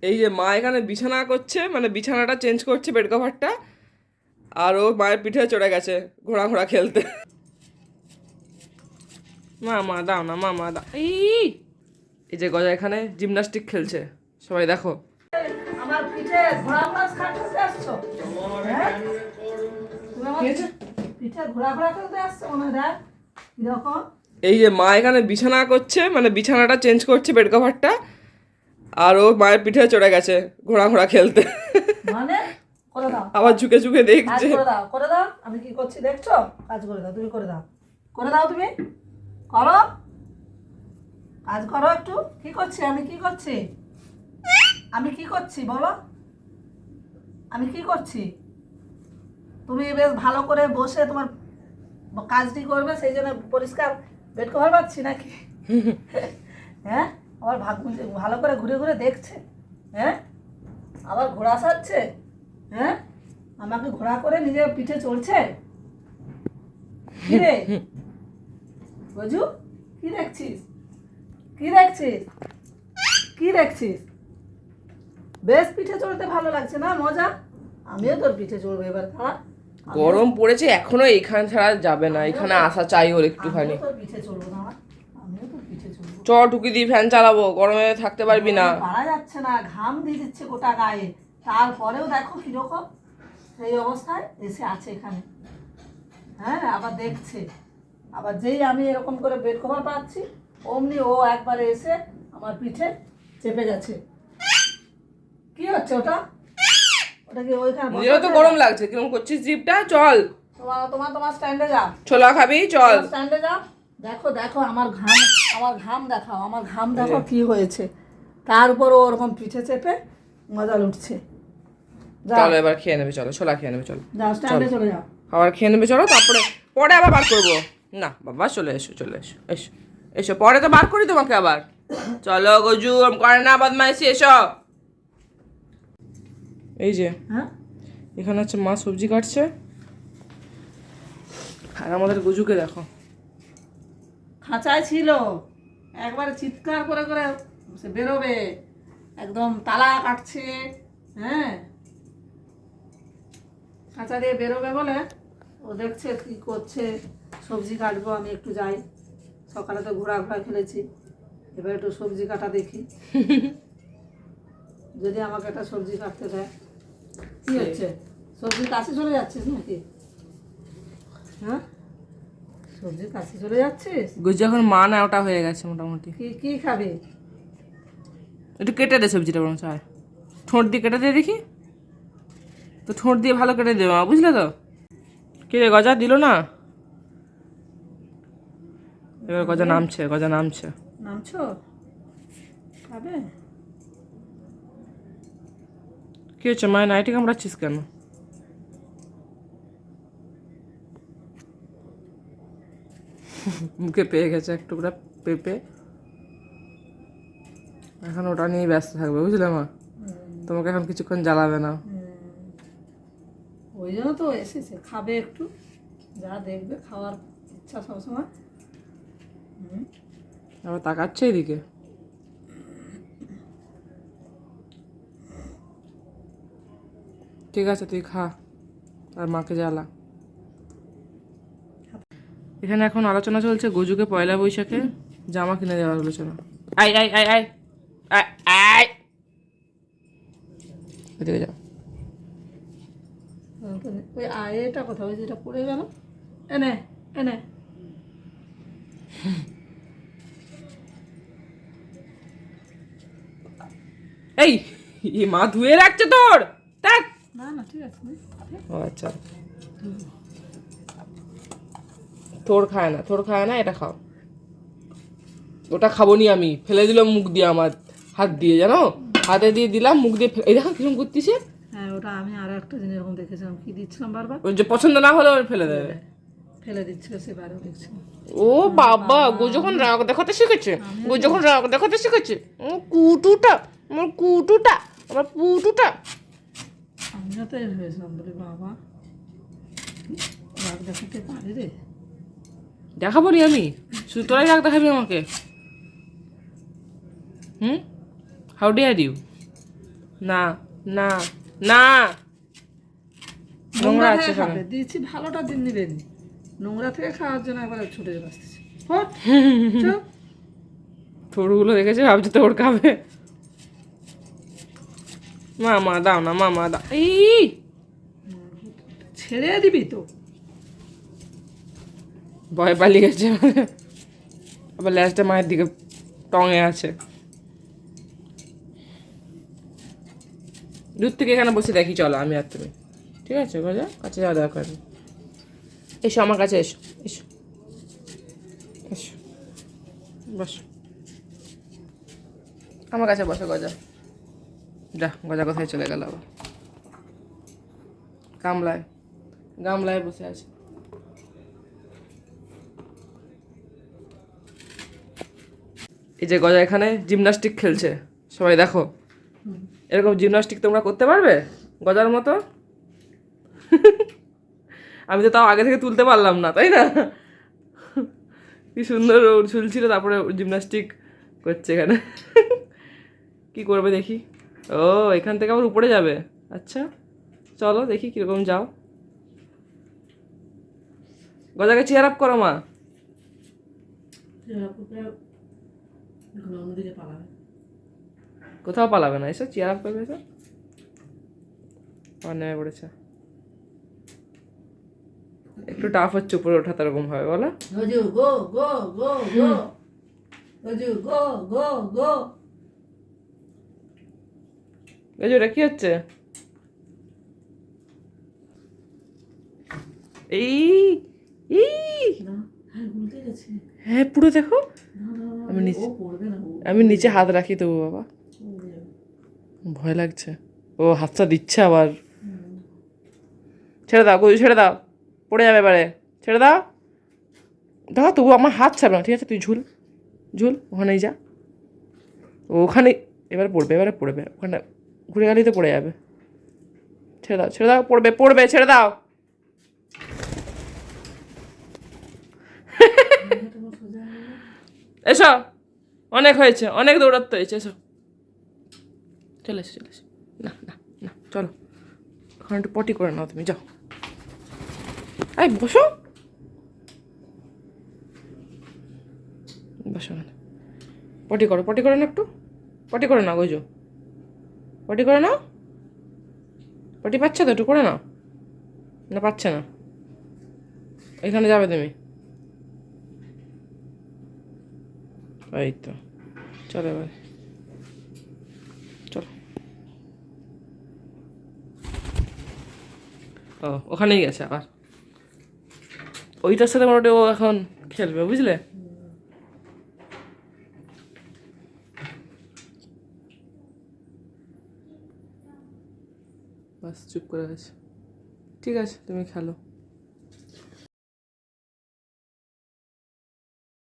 এই যে মা এখানে বিছানা করছে, মানে বিছানাটা চেঞ্জ করছে, বেড কভারটা। আর ও মায়ের পিঠে চড়ে গেছে ঘোড়া ঘোড়া খেলতে। মা দাও না, মা দাও। এই যে গজা এখানে জিমন্যাস্টিক খেলছে, সবাই দেখো। আমার পিঠে ঘোড়া ঘোড়া খেলতে আসছো? পিঠে ঘোড়া ঘোড়া খেলতে আসছো মনে হয়। কিরকম? এই যে মা এখানে বিছানা করছে, মানে বিছানাটা চেঞ্জ করছে, বেড কভারটা। আর ও মায়ের পিঠে চড়ে গেছে ঘোড়া ঘোড়া খেলতে। মানে করে দাও, আবার ঝুঁকে ঝুঁকে দেখছে। করে দাও। আমি কি করছি দেখছো? কাজ করে দাও, তুমি করে দাও, করে দাও, তুমি করো, কাজ করো একটু। কি করছি আমি, কি করছি আমি, কি করছি বলো, আমি কি করছি? তুমি বেশ ভালো করে বসে তোমার কাজটি করবে, সেই জন্য পরিষ্কার বেড কভার পাচ্ছি নাকি? হ্যাঁ, আবার ভালো করে ঘুরে ঘুরে দেখছে। হ্যাঁ, আবার ঘোড়া সাজছে। হ্যাঁ, আমাকে ঘোড়া করে নিজের পিঠে চড়ছে। কি রে বজু, কি দেখছিস, কি দেখছিস, কি দেখছিস? বেশ পিঠে চড়তে ভালো লাগছে না? মজা। আমিও তোর পিঠে চড়বো এবার। খারাপ গরম পড়েছে, এখনো এখানে ছাড়া যাবে না, এখানে আসা চাই ওর একটুখানি। তোর পিঠে চড়বো না, আমিও তোর পিঠে চড়বো। চ ঢুকি দিয়ে ফ্যান চালাবো, গরমে থাকতে পারবি না। পারা যাচ্ছে না, ঘাম দিয়ে দিচ্ছে গোটা গায়ে। তারপরেও দেখো কিরকম সেই অবস্থায় এসে আছে এখানে। হ্যাঁ, আবার দেখছে। আবার যেই আমি এরকম করে বেড কভার পাচ্ছি, অমনি ও একবারে এসে আমার পিঠে চেপে গেছে। কি হচ্ছে ওটা? ওটা কি ওইখানে? নিজেরও তো গরম লাগছে, কিরকম করছিস জিভটা। চল তোমার স্ট্যান্ডে যাও, ছোলা খাবি, চল স্ট্যান্ডে যাও। দেখো দেখো আমার ঘাম দেখাও, আমার ঘাম দেখো কি হয়েছে। তার উপর ও ওরকম পিঠে চেপে মজা লুটছে। চলো এবার খেয়ে নেবে, চলো ছোলা খেয়ে নেবে, চলো যাও স্ট্যান্ডে চলে যাও, খাবার খেয়ে নেবে, চলো। তারপরে পরে আবার বার করবো না বাবা। চলে এসো, চলে এসো, এসো এসো, পরে তো বার করি তোমাকে আবার। চলো গজু, করে না বদমাইশি, এসো। এই যে হ্যাঁ, এখানে হচ্ছে মা সবজি কাটছে, আর আমাদের গজুকে দেখো খাঁচায় ছিল, একবারে চিৎকার করে করে সে বেরোবে, একদম তালা কাটছে। হ্যাঁ, খাঁচা দিয়ে বেরোবে বলে ও দেখছে কি করছে। সবজি কাটবো, আমি একটু যাই, সকালে তো ঘোরা খেলেছি, এবার একটু সবজি কাটা দেখি। যদি আমাকে একটা সবজি কাটতে দেয়। কি হচ্ছে, সবজির কাছে চলে যাচ্ছিস নাকি? হ্যাঁ, সবজির কাছে চলে যাচ্ছিস? গজু এখন মা না ওটা হয়ে গেছে মোটামুটি। কি কি খাবি? একটু কেটে দে সবজিটা, বরং চায় ঠোঁট দিয়ে কেটে দিয়ে দেখি তো, ঠোঁট দিয়ে ভালো কেটে দেবে মা, বুঝলে তো? কি রে গজা দিল না? এবার গজা নামছে, গজা নামছে। নামছো? খাবে? কি হচ্ছে মায়ের নাইটি কামড়াচ্ছিস কেন? মুখে পেয়ে গেছে এক টুকরা পেঁপে, এখন ওটা নিয়েই ব্যস্ত থাকবে, বুঝলে মা? তোমাকে এখন কিছুক্ষণ জ্বালাবে না। ওই জন্য তো এসেছে, খাবে একটু, যা দেখবে খাওয়ার ইচ্ছা সবসময়। আবার তাকাচ্ছে এদিকে। ঠিক আছে তুই খা, আর মাকে জ্বালা। এখানে এখন আলোচনা চলছে গজুকে পয়লা বৈশাখে জামা কিনে দেওয়ার আলোচনা। I I I I I I, এদিকে যাও। ওই এটা কথা, ওই যেটা পড়ে গেল, এনে এনে। এই মা ধুয়ে রাখছে তোর, দেখ। না না ঠিক আছে। ও আচ্ছা, তোর খায় না, এটা খাও। ওটা খাবো নি আমি, ফেলে দিলাম মুখ দিয়ে, আমার হাত দিয়ে, জানো, হাতে দিয়ে দিলাম, মুখ দিয়ে এই দেখো কিরকম করতেছে। হ্যাঁ, ওটা আমি আরো একটা জিনিস এরকম দেখেছিলাম, কি দিচ্ছিলাম বারবার, ওর যে পছন্দ না হলে ওর ফেলে দেবে, ফেলে দিচ্ছিল সেবারও দেখছিলাম। ও বাবা, গো যখন রাগ দেখাতে শিখেছে, কুটুটা, আমার কুটুটা, আমার পুটুটা। আমিও তো ভেবেছিলাম, বলি বাবা রাগ দেখাতে পারে রে। দেখাবো নি আমি, শুধু তোরাই রাগ দেখাবি আমাকে। How dare you. না না না, নোংরা নোংরা আছে থেকে এখানে। খাবে, দিয়েছি ভালোটা দিন নিবেন, নোংরা থেকে খাওয়ার জন্য একবার ছুটে চলে আসতেছে। হট, চুপ। থোড়গুলো দেখেছে, ভাবছে তো ওর খাবে। মামা দাও না, মামা দাও। এই ছেড়ে দিবি তো। ভয় পালিয়ে গেছে, আবার ল্যাজটা মায়ের দিকে টঙে আছে। দূর থেকে এখানে বসে দেখি, চলো আমি আর তুমি, ঠিক আছে গজা, কাছে যাওয়া দরকার নেই। এসো আমার কাছে, এসো এসো এসো, বসো আমার কাছে, বসো গজা। যা, গজা কোথায় চলে গেল আবার? গামলায়, গামলায় বসে আছে। এই যে গজা এখানে জিমনাস্টিক খেলছে, সবাই দেখো। এরকম জিমনাস্টিক তোমরা করতে পারবে গজার মতো? আমি তো তাও আগে থেকে তুলতে পারলাম না, তাই না? কি সুন্দর ঝুলছিল, তারপরে জিমনাস্টিক করছে এখানে। কি করবে দেখি? ও, এখান থেকে আবার উপরে যাবে। আচ্ছা, চলো দেখি কিরকম যাও। গজাকে চেয়ার আপ করো মা। অন্যদিকে পালাবে। কোথাও পালাবে না, এসো চেয়ার আপ করবে, এসো। আমার নেমে পড়েছে, একটু টাফ হচ্ছে উপরে ওঠা, এরকম হবে বলো? গজু গো গো গো গো, গজু গো গো গো। গজু, এটা কি হচ্ছে? এই এই না, হ্যাঁ উল্টে গেছে। হ্যাঁ, পুরো দেখো। না না না, আমি নিচে, ও পড়বে না, আমি নিচে হাত রাখি তবু বাবা, ভয় লাগছে। ও হাতটা দিচ্ছে আবার। ছেড়ে দাও গজু, ছেড়ে দাও, পড়ে যাবে এবারে, ছেড়ে দাও। দেখো তবু আমার হাত ছাড়বে না, ঠিক আছে? তুই ঝুল, ঝুল ওখানেই যা, ওখানে এবারে পড়বে, এবারে পড়বে, ওখানে ঘুরে গেলেই তো পড়ে যাবে। ছেড়ে দাও, ছেড়ে দাও, পড়বে পড়বে, ছেড়ে দাও। এসো, অনেক হয়েছে, অনেক দৌড়াতে হয়েছে, এসো, চলে এসো, চলে এসো। না না না, চলো ওখানে একটু পটি করে নাও, তুমি যাও। এই বসো, বসো ওখানে, পটি করো, পটি করে নাও একটু, পটি করে নাও গজু, পটি করে নাও। পটি পাচ্ছে তো, একটু করে নাও। না পাচ্ছে না, এখানে যাবে তুমি। এই তো, চলো এবার, চলো। ও, ওখানেই গেছে আবার, ওইটার সাথে মোটামুটি ও এখন খেলবে, বুঝলে? বাস চুপ করে আছে, ঠিক আছে তুমি খেলো।